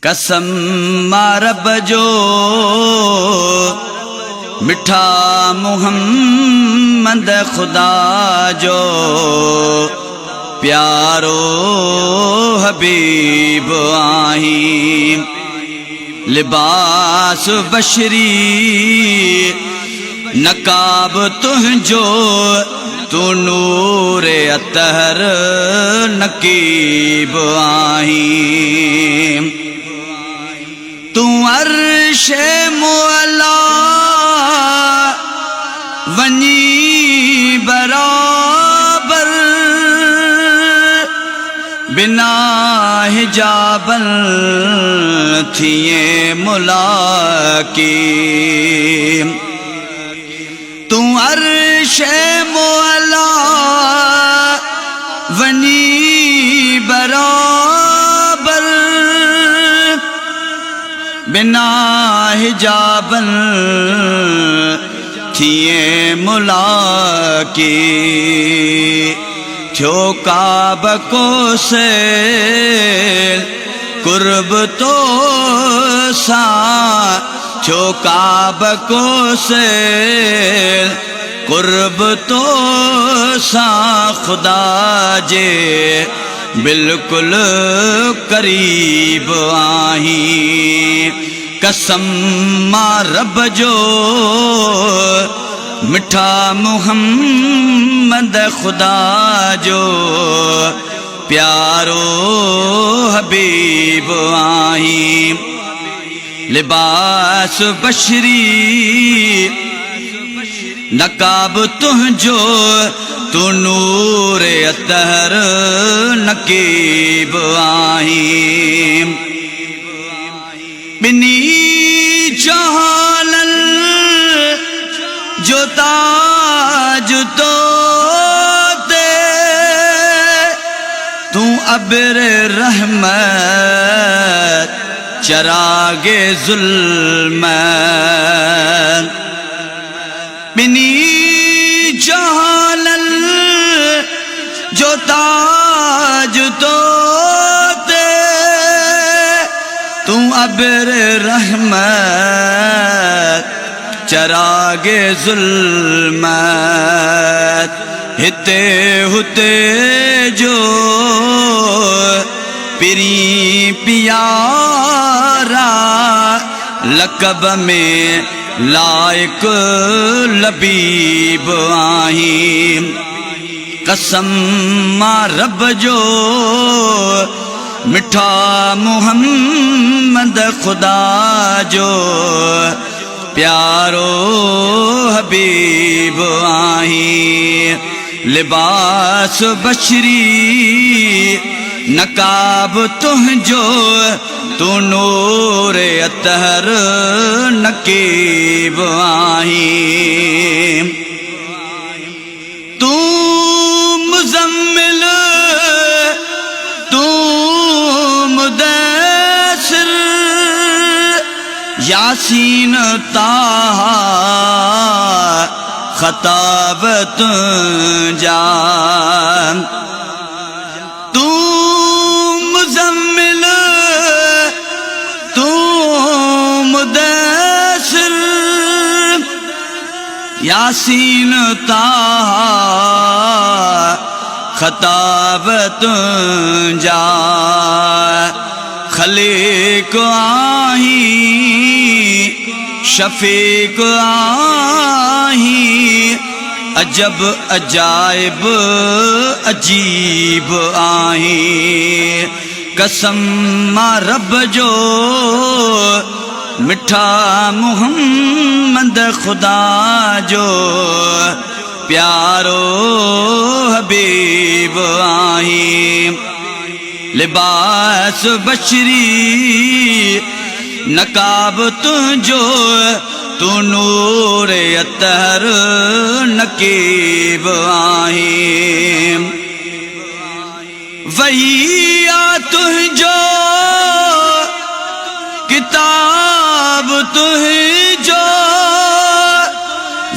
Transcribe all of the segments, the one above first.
कसम मां रब जो मिठा मुहम्मद खुदा जो प्यारो हबीब आहीं। लिबास बशरी नकाब तुझो तू नूरे अतहर नकीब आहीं। तू अर्शे मुअला वनी बराबर बिना हिजाबन थिए मुलाकीम। तू अर्शे मुअला वनी बराबर बिना हिजाबन थिए मुलाकी। थ्यो काब को से कुर्ब तो सा थ्यो काब को से कुर्ब तो सा खुदा जे बिल्कुल करीब आहीं। कसम मां रब जो मिठा मुहम्मद खुदा जो प्यारो हबीब आहीं। लिबास बशरी नकाब तुझो तू नूरे अतहर नकीब आहीं। बिनी जहालन जो ताज तो दे तू अबर रहमत चरागे जुल्मत। बिनी जहालन जो ताज तो दे तू अबर रहमत चरागे जुल्मत। हिते हुते जो पिरी पियारा लकब में लायक लबीब आहीं। कसम मां रब जो मिठा मुहम्मद खुदा जो प्यारो हबीब आहीं। लिबास बशरी नकाब तुझो तू नूरे अतहर नकीब आहीं। तू मुज़म्मिल तू मुदस्सिर यासीन ताहा खताब तुझा। तू मुज़म्मिल तू मुदस्सिर यासीन ताहा खताब तुझा। खलीक आहीं शफीक आहीं अजब अजायब अजीब आहीं। कसम मां रब जो मिठा मुहम्मद खुदा जो प्यारो हबीब आहीं। लिबास बशरी नकाब तुझो तू नूरे अतहर नकीब आहीं। वही आ तुझो किताब तुझो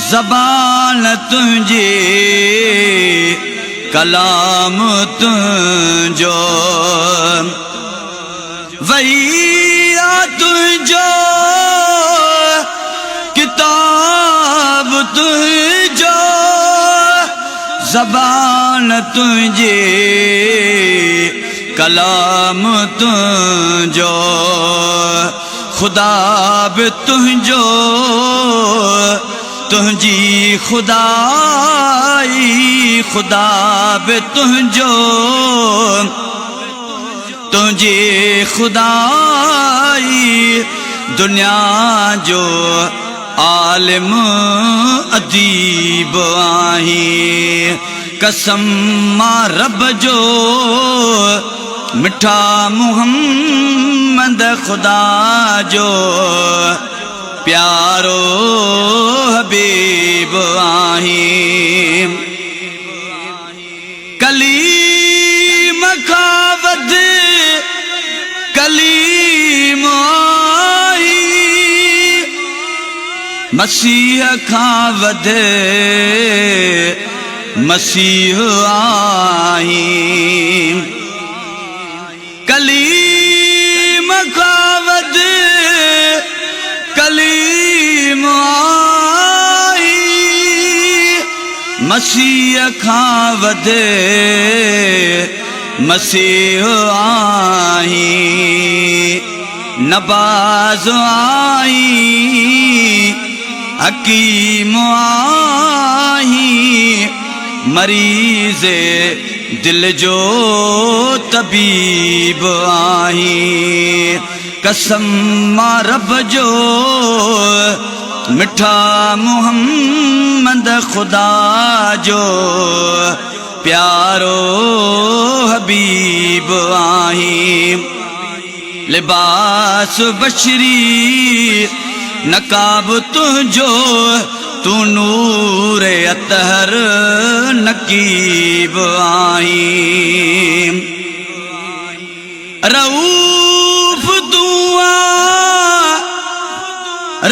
ज़बान तुझी कलाम तुझो वही तुझो किताब तुझो ज़बान तुझे कलाम तुझो खुदा बि तुझो तुझी खुदाई खुदा बि तुझो तुझी खुदाई दुनिया जो आलिम अदीब आही कसम मां रब जो मिठा मुहम्मद खुदा जो प्यारो हबीब आही कलीम खावद कलीम आई मसीह खावद मसीह आई कलीम खावद कलीम आई मसीह खावद मसीह आई नबाज आई हकीम आई मरीज़े दिल जो तबीब आई कसम मां रब जो मिठा मुहम्मद खुदा जो प्यारो हबीब आई लिबास बशरी नकाब तुझो तू नूर अतहर नकीब आई रऊफ दुआ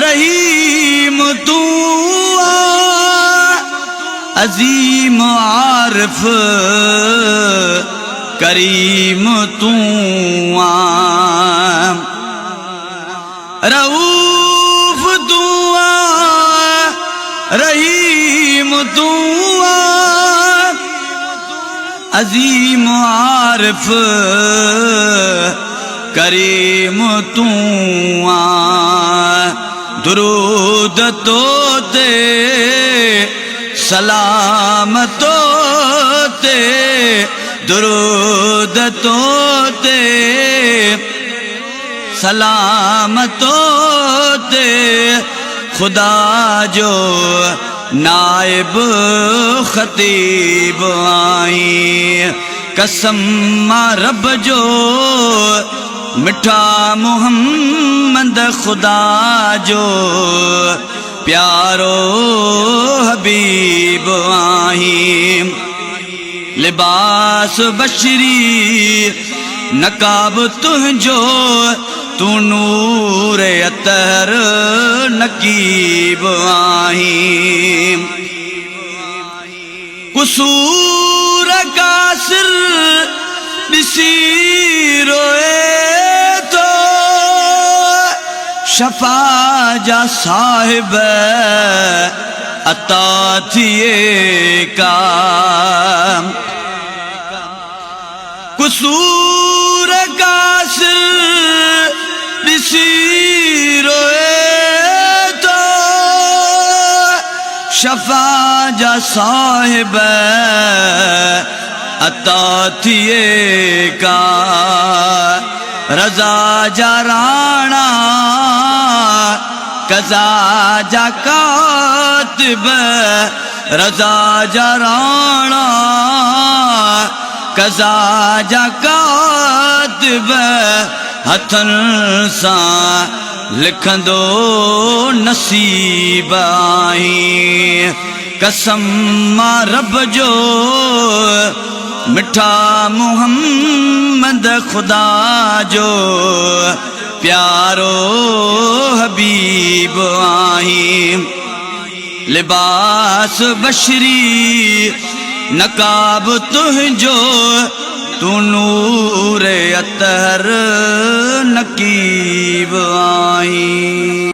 रहीम दुआ अजीम आरिफ करीम तू रऊफ दुआ रहीम दुआ अजीम आरिफ करीम तू दुरूद तो ते सलाम तो ते दुरूद तो ते सलाम तो ते खुदा जो नाइब खतीब आई कसम मां रब जो मिठा मुहम्मद खुदा जो प्यारो हबीब आई लिबास बशरी नकाब तुझो तू नूर अतहर नकीब आई कुसूर का सिर बिसी रोए तो शफा जा साहिब अता थिए का कुसूर का सिर बिसी रोए तो शफा जा साहिब अता थिए का रजा जा राणा कजा जा कातिब रजा जा राणा कजा जा कातिब हथन सा लिखंदो नसीब आई कसम मां रब जो मिठा मुहम्मद खुदा जो प्यारो हबीब आई लिबास बशरी नकाब तुझो तू नूर अतहर नकीब हबीब आहीं।